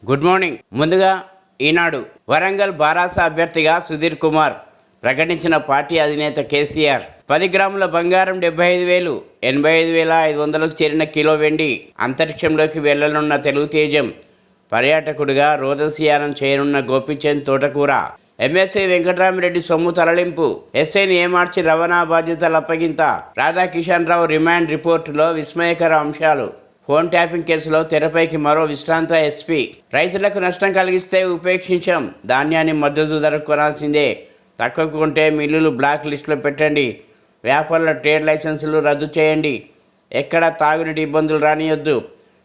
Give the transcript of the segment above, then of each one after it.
Good morning. ముందుగా ఈనాడు వరంగల్ బారాస అభ్యర్థిగా సుధీర్ కుమార్ ప్రకటించిన పార్టీ అధినేత కేసీఆర్ 10 గ్రాముల బంగారం 75,000, 85,500కు చేరిన కిలో వెండి, అంతరిక్షంలోకి వెళ్లనున్న తెలుగు తేజం, పర్యాటకుడిగా రోదసియానం చేయనున్న గోపీచంద్ తోటకూర, ఎమ్మెల్సీ వెంకటరామిరెడ్డి సొమ్ము తరలింపు, ఎస్ఐని ఏమార్చి రవాణా బాధ్యతల అప్పగింత, రాధాకిషన్ రావు రిమాండ్ రిపోర్టులో విస్మయకర అంశాలు, ఫోన్ ట్యాపింగ్ కేసులో తెరపైకి మరో విశ్రాంత ఎస్పీ, రైతులకు నష్టం కలిగిస్తే ఉపేక్షించాం, ధాన్యాన్ని మద్దతు ధరకు కొనాల్సిందే, తక్కువ కొంటే మిల్లులు బ్లాక్ లిస్టులో పెట్టండి, వ్యాపారుల ట్రేడ్ లైసెన్సులు రద్దు చేయండి, ఎక్కడ తాగునీటి ఇబ్బందులు రానియొద్దు,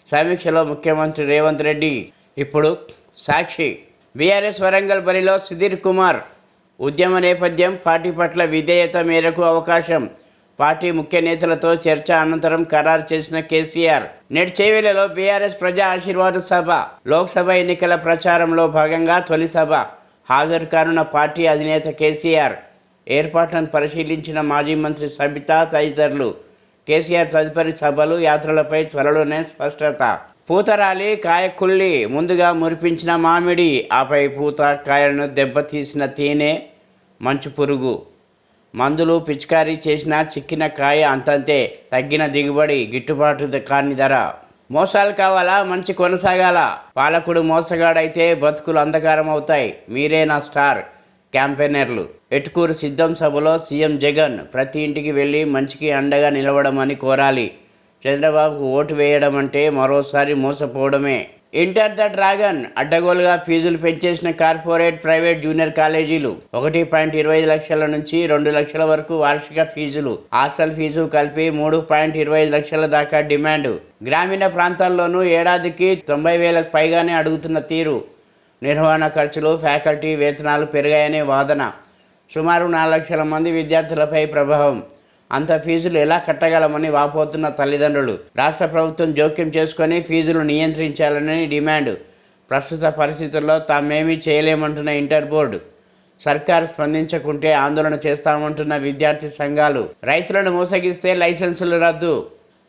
సమీక్షలో ముఖ్యమంత్రి రేవంత్ రెడ్డి. ఇప్పుడు సాక్షి. బీఆర్ఎస్ వరంగల్ బరిలో సుధీర్ కుమార్, ఉద్యమ నేపథ్యం, పార్టీ పట్ల విధేయత మేరకు అవకాశం, పార్టీ ముఖ్య నేతలతో చర్చ అనంతరం ఖరారు చేసిన కేసీఆర్. నేడు చేవెళ్లలో బీఆర్ఎస్ ప్రజా ఆశీర్వాద సభ, లోక్సభ ఎన్నికల ప్రచారంలో భాగంగా తొలి సభ, హాజరు కానున్న పార్టీ అధినేత కేసీఆర్. ఏర్పాట్లను పరిశీలించిన మాజీ మంత్రి సబితా తదితరులు. కేసీఆర్ తదుపరి సభలు, యాత్రలపై త్వరలోనే స్పష్టత. పూతరాలి కాయకుల్లి, ముందుగా మురిపించిన మామిడి, ఆపై పూత కాయలను దెబ్బతీసిన తేనె, మంచు పురుగు, మందులు పిచికారీ చేసినా చిక్కిన కాయ అంతంతే, తగ్గిన దిగుబడి, గిట్టుబాటు కాని ధర. మోసాలు కావాలా, మంచి కొనసాగాల, పాలకుడు మోసగాడైతే బతుకులు అంధకారం అవుతాయి, మీరే నా స్టార్ క్యాంపెయినర్లు. ఎటుకూరు సిద్ధం సభలో సీఎం జగన్ ప్రతి ఇంటికి వెళ్ళి మంచికి అండగా నిలవడమని కోరాలి. చంద్రబాబుకు ఓటు వేయడం అంటే మరోసారి మోసపోవడమే. ఇంటర్ ద డ్రాగన్, అడ్డగోలుగా ఫీజులు పెంచేసిన కార్పొరేట్, ప్రైవేట్ జూనియర్ కాలేజీలు. 1.25 లక్షల నుంచి 2 లక్షల వరకు వార్షిక ఫీజులు, హాస్టల్ ఫీజు కలిపి 3.25 లక్షల దాకా డిమాండ్. గ్రామీణ ప్రాంతాల్లోనూ ఏడాదికి 90,000కు పైగానే అడుగుతున్న తీరు. నిర్వహణ ఖర్చులు, ఫ్యాకల్టీ వేతనాలు పెరిగాయనే వాదన. సుమారు 4 లక్షల మంది విద్యార్థులపై ప్రభావం. అంత ఫీజులు ఎలా కట్టగలమని వాపోతున్న తల్లిదండ్రులు. రాష్ట్ర ప్రభుత్వం జోక్యం చేసుకొని ఫీజులు నియంత్రించాలని డిమాండ్. ప్రస్తుత పరిస్థితుల్లో తామేమీ చేయలేమంటున్న ఇంటర్ బోర్డు. సర్కారు స్పందించకుంటే ఆందోళన చేస్తామంటున్న విద్యార్థి సంఘాలు. రైతులను మోసగిస్తే లైసెన్సులు రద్దు.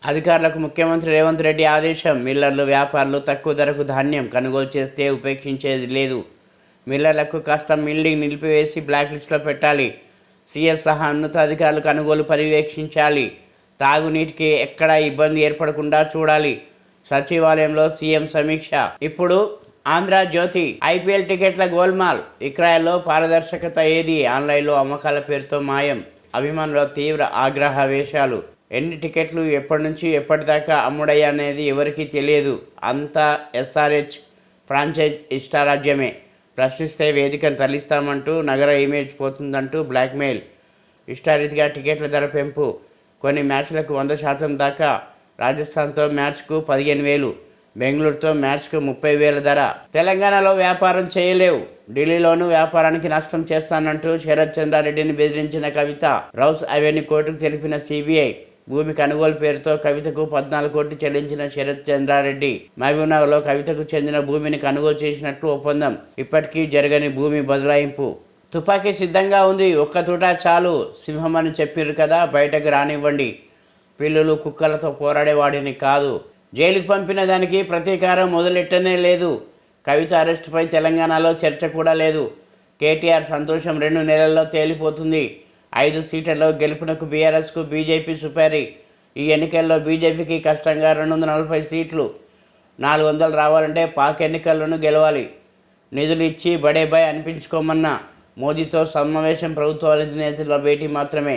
అధికారులకు ముఖ్యమంత్రి రేవంత్ రెడ్డి ఆదేశం. మిల్లర్లు, వ్యాపారులు తక్కువ ధరకు ధాన్యం కొనుగోలు చేస్తే ఉపేక్షించేది లేదు. మిల్లర్లకు కష్టం మిల్లింగ్ నిలిపివేసి బ్లాక్ లిస్టులో పెట్టాలి. సీఎస్ సహా ఉన్నతాధికారులు కొనుగోలు పర్యవేక్షించాలి. తాగునీటికి ఎక్కడా ఇబ్బంది ఏర్పడకుండా చూడాలి. సచివాలయంలో సీఎం సమీక్ష. ఇప్పుడు ఆంధ్రజ్యోతి. ఐపీఎల్ టికెట్ల గోల్మాల్, విక్రయాల్లో పారదర్శకత ఏది? ఆన్లైన్లో అమ్మకాల పేరుతో మాయం. అభిమానుల తీవ్ర ఆగ్రహవేశాలు. ఎన్ని టికెట్లు ఎప్పటి నుంచి ఎప్పటిదాకా అమ్ముడయ్యనేది ఎవరికీ తెలియదు. అంతా ఎస్ఆర్హెచ్ ఫ్రాంచైజ్ ఇష్టారాజ్యమే. ప్రశ్నిస్తే వేదికను తరలిస్తామంటూ, నగర ఇమేజ్ పోతుందంటూ బ్లాక్మెయిల్. ఇష్టారీతిగా టికెట్ల ధర పెంపు. కొన్ని మ్యాచ్లకు 100% దాకా. రాజస్థాన్తో మ్యాచ్కు 15,000, బెంగళూరుతో మ్యాచ్కు 30,000 ధర. తెలంగాణలో వ్యాపారం చేయలేవు, ఢిల్లీలోనూ వ్యాపారానికి నష్టం చేస్తానంటూ శరత్ చంద్రారెడ్డిని బెదిరించిన కవిత. రౌస్ అవెన్యూ కోర్టుకు తెలిపిన సిబిఐ. భూమి కొనుగోలు పేరుతో కవితకు 14 కోట్లు చెల్లించిన శరత్ చంద్రారెడ్డి. మహబూబ్నగర్లో కవితకు చెందిన భూమిని కొనుగోలు చేసినట్లు ఒప్పందం. ఇప్పటికీ జరగని భూమి బదలాయింపు. తుపాకీ సిద్ధంగా ఉంది, ఒక్క తూటా చాలు, సింహం అని చెప్పిర్రు కదా, బయటకు రానివ్వండి. పిల్లులు కుక్కలతో పోరాడేవాడిని కాదు. జైలుకు పంపిన దానికి ప్రతీకారం మొదలెట్టనే లేదు. కవిత అరెస్టుపై తెలంగాణలో చర్చ కూడా లేదు. కేటీఆర్ సంతోషం 2 నెలల్లో తేలిపోతుంది. 5 సీట్లలో గెలుపునకు బీఆర్ఎస్కు బీజేపీ సుపారీ. ఈ ఎన్నికల్లో బీజేపీకి కష్టంగా 240 సీట్లు. 400 రావాలంటే పాక్ ఎన్నికల్లోనూ గెలవాలి. నిధులు ఇచ్చి బడే బాయ్ అనిపించుకోమన్న మోదీతో సమావేశం ప్రభుత్వ అధినేతల భేటీ మాత్రమే.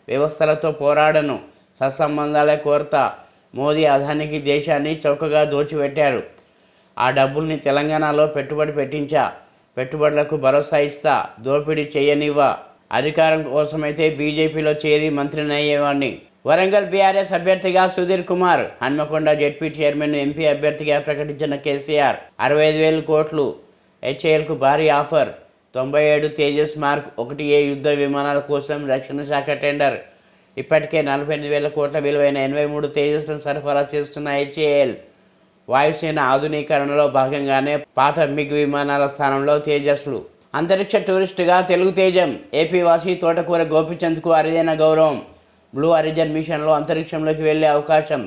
వ్యవస్థలతో పోరాడను, సత్సంబంధాలే కోరతా. మోదీ అదానికి దేశాన్ని చౌకగా దోచిపెట్టారు. ఆ డబ్బుల్ని తెలంగాణలో పెట్టుబడి పెట్టించా. పెట్టుబడులకు భరోసా ఇస్తా, దోపిడీ చేయనివ్వా. అధికారం కోసమైతే బీజేపీలో చేరి మంత్రిని అయ్యేవాడిని. వరంగల్ బీఆర్ఎస్ అభ్యర్థిగా Sudheer Kumar. Hanamkonda ZP chairman, MP అభ్యర్థిగా ప్రకటించిన కేసీఆర్. 65,000 కోట్లు. హెచ్ఏఎల్కు భారీ ఆఫర్. 97 తేజస్ మార్క్ 1A యుద్ధ విమానాల కోసం రక్షణ శాఖ టెండర్. ఇప్పటికే 48,000 కోట్ల విలువైన 83 తేజస్లను సరఫరా చేస్తున్న హెచ్ఏఎల్. వాయుసేన ఆధునీకరణలో భాగంగానే పాత మిగ్ విమానాల స్థానంలో తేజస్లు. అంతరిక్ష టూరిస్టుగా తెలుగు తేజం. ఏపీ వాసి తోటకూర గోపీచంద్కు అరుదైన గౌరవం. బ్లూ ఆరిజిన్ మిషన్లో అంతరిక్షంలోకి వెళ్లే అవకాశం.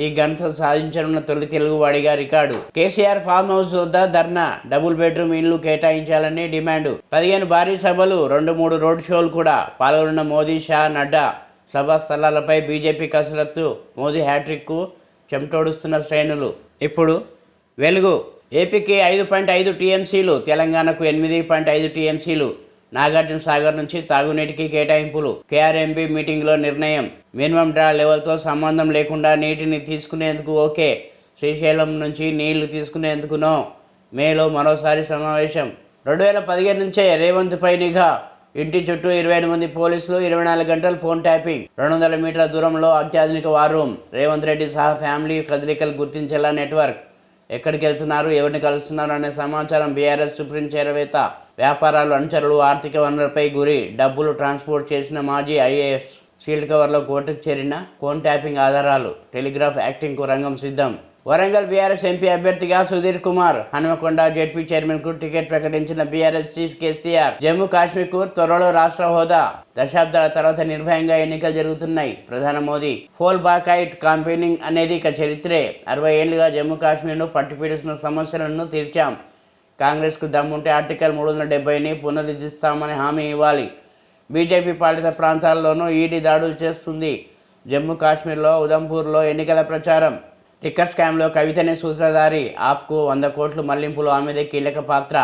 ఈ ఘనత సాధించనున్న తొలి తెలుగువాడిగా రికార్డు. కేసీఆర్ ఫామ్ హౌస్ వద్ద ధర్నా, డబుల్ బెడ్రూమ్ ఇళ్లు కేటాయించాలని డిమాండు. 15 భారీ సభలు, 2-3 రోడ్ షోలు కూడా. పాల్గొన్న మోదీ, షా, నడ్డా. సభా స్థలాలపై బీజేపీ కసరత్తు. మోదీ హ్యాట్రిక్కు చెమటోడుస్తున్న శ్రేణులు. ఇప్పుడు వెలుగు. ఏపీకి 5.5 టీఎంసీలు, తెలంగాణకు 8.5 టీఎంసీలు. నాగార్జున సాగర్ నుంచి తాగునీటికి కేటాయింపులు. కేఆర్ఎంబీ మీటింగ్లో నిర్ణయం. మినిమం డ్రా లెవెల్తో సంబంధం లేకుండా నీటిని తీసుకునేందుకు ఓకే. శ్రీశైలం నుంచి నీళ్లు తీసుకునేందుకు నో. మేలో మరోసారి సమావేశం. 2015 నుంచే రేవంత్పై నిఘా. ఇంటి చుట్టూ 28 మంది పోలీసులు, 24 గంటలు ఫోన్ ట్యాపింగ్. 200 మీటర్ల దూరంలో అత్యాధునిక వార్ రూమ్. రేవంత్ రెడ్డి సహా ఫ్యామిలీ కదలికలు గుర్తించేలా నెట్వర్క్. ఎక్కడికి వెళ్తున్నారు, ఎవరిని కలుస్తున్నారు అనే సమాచారం బీఆర్ఎస్ సుప్రీం చేరవేత. వ్యాపారాలు, అనుచరులు, ఆర్థిక వనరులపై గురి. డబ్బులు ట్రాన్స్పోర్ట్ చేసిన మాజీ ఐఏఎస్. సీల్డ్ కవర్లో కోర్టుకు చేరిన ఫోన్ ట్యాపింగ్ ఆధారాలు. టెలిగ్రాఫ్ యాక్టింగ్కు రంగం సిద్ధం. వరంగల్ బీఆర్ఎస్ ఎంపీ అభ్యర్థిగా సుధీర్ కుమార్. హనుమకొండ జెడ్పీ చైర్మన్కు టికెట్ ప్రకటించిన బీఆర్ఎస్ చీఫ్ కేసీఆర్. జమ్మూ కాశ్మీర్కు త్వరలో రాష్ట్ర హోదా. దశాబ్దాల తర్వాత నిర్భయంగా ఎన్నికలు జరుగుతున్నాయి. ప్రధాని మోదీ. ఫోల్ బాకాయిట్ క్యాంపెయినింగ్ అనేది ఇక చరిత్రే. 60 ఏళ్లుగా జమ్మూ కాశ్మీర్ను పట్టిపీడిస్తున్న సమస్యలను తీర్చాం. కాంగ్రెస్కు దమ్ముంటే ఆర్టికల్ 370ని పునరుద్ధరిస్తామని హామీ ఇవ్వాలి. బీజేపీ పాలిత ప్రాంతాల్లోనూ ఈడీ దాడులు చేస్తుంది. జమ్మూ కాశ్మీర్లో ఉదంపూర్లో ఎన్నికల ప్రచారం. టిక్కర్ స్కామ్లో కవితనే సూత్రధారి. ఆప్కు 100 కోట్లు మళ్లింపులు ఆమెదే కీలక పాత్ర.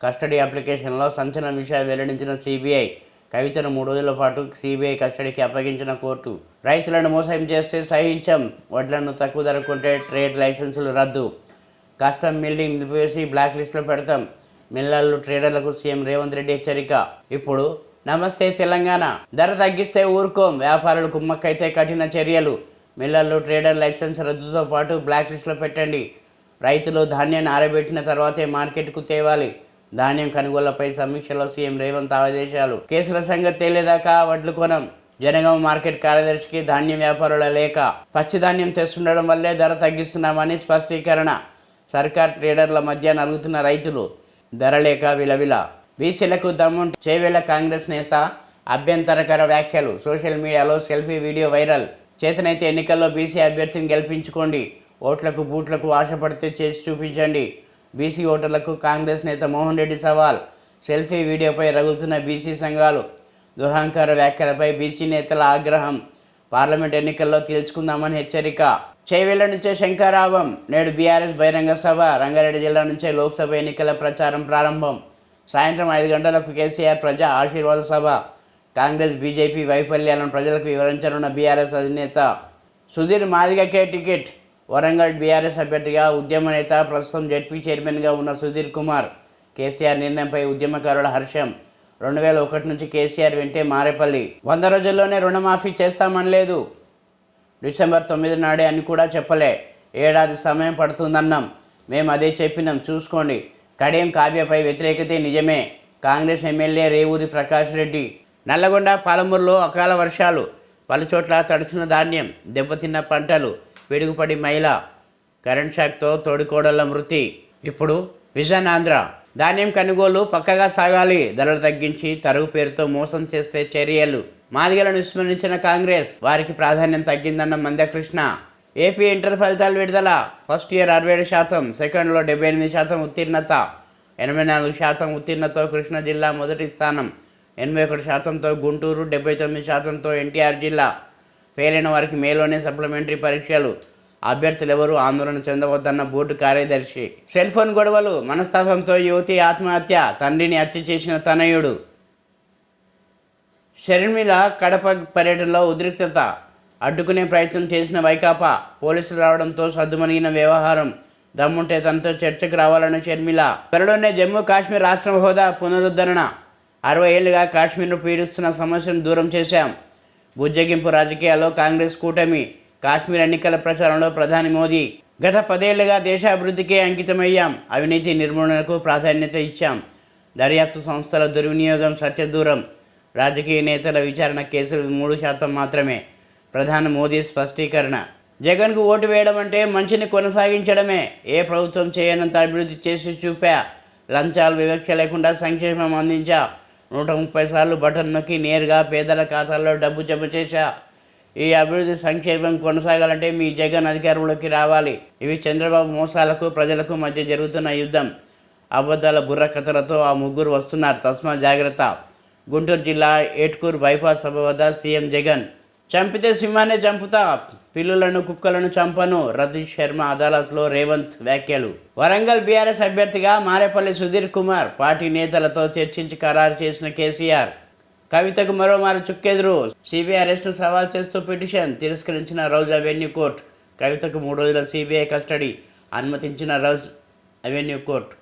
కస్టడీ అప్లికేషన్లో సంచలన విషయాలు వెల్లడించిన సిబిఐ. కవితను 3 రోజుల పాటు సిబిఐ కస్టడీకి అప్పగించిన కోర్టు. రైతులను మోసం చేస్తే సహించం. వడ్లను తక్కువ ధర కొంటే ట్రేడ్ లైసెన్సులు రద్దు. కస్టమ్ మిల్లింగ్ నిలిపివేసి బ్లాక్ లిస్టులో పెడతాం. మిల్లర్లు, ట్రేడర్లకు సీఎం రేవంత్ రెడ్డి హెచ్చరిక. ఇప్పుడు నమస్తే తెలంగాణ. ధర తగ్గిస్తే ఊరుకోం. వ్యాపారులు కుమ్మక్కైతే కఠిన చర్యలు. మిల్లర్లు, ట్రేడర్ లైసెన్స్ రద్దుతో పాటు బ్లాక్ లిస్టులో పెట్టండి. రైతులు ధాన్యాన్ని ఆరబెట్టిన తర్వాతే మార్కెట్కు తేవాలి. ధాన్యం కొనుగోళ్లపై సమీక్షలో సీఎం రేవంత్ ఆదేశాలు. కేసుల సంగతి తేలేదాకా వడ్లు కొనం. జనగామ మార్కెట్ కార్యదర్శికి ధాన్యం వ్యాపారుల లేఖ. పచ్చి ధాన్యం తెస్తుండడం వల్లే ధర తగ్గిస్తున్నామని స్పష్టీకరణ. సర్కార్, ట్రేడర్ల మధ్య నలుగుతున్న రైతులు. ధర లేక విలవిల. బీసీలకు దమ్ము చేవేళ్ల కాంగ్రెస్ నేత అభ్యంతరకర వ్యాఖ్యలు. సోషల్ మీడియాలో సెల్ఫీ వీడియో వైరల్. చేతనైతే ఎన్నికల్లో బీసీ అభ్యర్థిని గెలిపించుకోండి. ఓట్లకు బూట్లకు ఆశపడితే చేసి చూపించండి. బీసీ ఓటర్లకు కాంగ్రెస్ నేత మోహన్ రెడ్డి సవాల్. సెల్ఫీ వీడియోపై రగులుతున్న బీసీ సంఘాలు. దురహంకార వ్యాఖ్యలపై బీసీ నేతల ఆగ్రహం. పార్లమెంట్ ఎన్నికల్లో తేల్చుకుందామని హెచ్చరిక. చేవేళ్ల నుంచే శంఖారావం. నేడు బీఆర్ఎస్ బహిరంగ సభ. రంగారెడ్డి జిల్లా నుంచే లోక్సభ ఎన్నికల ప్రచారం ప్రారంభం. సాయంత్రం 5 గంటలకు కేసీఆర్ ప్రజా ఆశీర్వాద సభ. కాంగ్రెస్, బీజేపీ వైఫల్యాలను ప్రజలకు వివరించనున్న బీఆర్ఎస్ అధినేత. సుధీర్ మాదిగకే టికెట్. వరంగల్ బీఆర్ఎస్ అభ్యర్థిగా ఉద్యమ నేత. ప్రస్తుతం జెడ్పీ చైర్మన్గా ఉన్న సుధీర్ కుమార్. కేసీఆర్ నిర్ణయంపై ఉద్యమకారుల హర్షం. 2001 నుంచి కేసీఆర్ వెంటే మారేపల్లి. 100 రోజుల్లోనే రుణమాఫీ చేస్తామనలేదు. డిసెంబర్ 9 నాడే అని కూడా చెప్పలే. ఏడాది సమయం పడుతుందన్నాం. మేము అదే చెప్పినాం, చూసుకోండి. కడియం కావ్యపై వ్యతిరేకతే నిజమే. కాంగ్రెస్ ఎమ్మెల్యే రేవూరి ప్రకాష్ రెడ్డి. నల్లగొండ, పాలమూరులో అకాల వర్షాలు. పలుచోట్ల తడిసిన ధాన్యం, దెబ్బతిన్న పంటలు, పిడుగుపడి మహిళ. కరెంట్ షాక్తో తోడికోడళ్ల మృతి. ఇప్పుడు విజన్ ఆంధ్ర. ధాన్యం కొనుగోలు పక్కగా సాగాలి. ధరలు తగ్గించి తరుగు పేరుతో మోసం చేస్తే చర్యలు. మాదిగలను విస్మరించిన కాంగ్రెస్. వారికి ప్రాధాన్యం తగ్గిందన్న మందకృష్ణ. ఏపీ ఇంటర్ ఫలితాలు విడుదల. ఫస్ట్ ఇయర్ 67%, సెకండ్లో 78% ఉత్తీర్ణత. 84% ఉత్తీర్ణతతో కృష్ణా జిల్లా మొదటి స్థానం. 81%తో గుంటూరు, 79%తో ఎన్టీఆర్ జిల్లా. ఫెయిల్ అయిన వారికి మేలోనే సప్లిమెంటరీ పరీక్షలు. అభ్యర్థులు ఎవరూ ఆందోళన చెందవద్దన్న బోర్డు కార్యదర్శి. సెల్ ఫోన్ గొడవలు, మనస్తాపంతో యువతి ఆత్మహత్య. తండ్రిని హత్య చేసిన తనయుడు. షర్మిల కడప పర్యటనలో ఉద్రిక్తత. అడ్డుకునే ప్రయత్నం చేసిన వైకాపా. పోలీసులు రావడంతో సద్దుమణిగిన వ్యవహారం. దమ్ముంటే తనతో చర్చకు రావాలని షర్మిల. త్వరలోనే జమ్మూ కాశ్మీర్ రాష్ట్ర హోదా పునరుద్ధరణ. 60 ఏళ్లుగా కాశ్మీర్ను పీడిస్తున్న సమస్యను దూరం చేశాం. బుజ్జగింపు రాజకీయాల్లో కాంగ్రెస్ కూటమి. కాశ్మీర్ ఎన్నికల ప్రచారంలో ప్రధాని మోదీ. గత 10 ఏళ్లుగా దేశాభివృద్ధికే అంకితమయ్యాం. అవినీతి నిర్మూలనకు ప్రాధాన్యత ఇచ్చాం. దర్యాప్తు సంస్థల దుర్వినియోగం సత్యదూరం. రాజకీయ నేతల విచారణ కేసులు 3% మాత్రమే. ప్రధాని మోదీ స్పష్టీకరణ. జగన్కు ఓటు వేయడం అంటే మంచిని కొనసాగించడమే. ఏ ప్రభుత్వం చేయనంత అభివృద్ధి చేసి చూపా. లంచాలు, వివక్ష లేకుండా సంక్షేమం అందించా. 130 సార్లు బటన్ నొక్కి నేరుగా పేదల ఖాతాల్లో డబ్బు జమ చేశా. ఈ అభివృద్ధి సంక్షేమం కొనసాగాలంటే మీ జగన్ అధికారంలోకి రావాలి. ఇవి చంద్రబాబు మోసాలకు ప్రజలకు మధ్య జరుగుతున్న యుద్ధం. అబద్ధాల బుర్ర కథలతో ఆ ముగ్గురు వస్తున్నారు. తస్మా జాగ్రత్త. గుంటూరు జిల్లా ఏట్కూరు బైపాస్ సభ వద్ద సీఎం జగన్. చంపితే సింహాన్ని చంపుతా, పిల్లులను కుక్కలను చంపను. రతీష్ శర్మ అదాలత్లో రేవంత్ వ్యాఖ్యలు. వరంగల్ బీఆర్ఎస్ అభ్యర్థిగా మారేపల్లి సుధీర్ కుమార్ పార్టీ నేతలతో చర్చించి ఖరారు చేసిన కేసీఆర్. కవితకు మరోమారు చుక్కెదురు. సిబిఐ అరెస్టు సవాల్ చేస్తూ పిటిషన్ తిరస్కరించిన రౌజ్ అవెన్యూ కోర్టు. కవితకు 3 రోజుల సిబిఐ కస్టడీ అనుమతించిన రౌజ్ అవెన్యూ కోర్టు.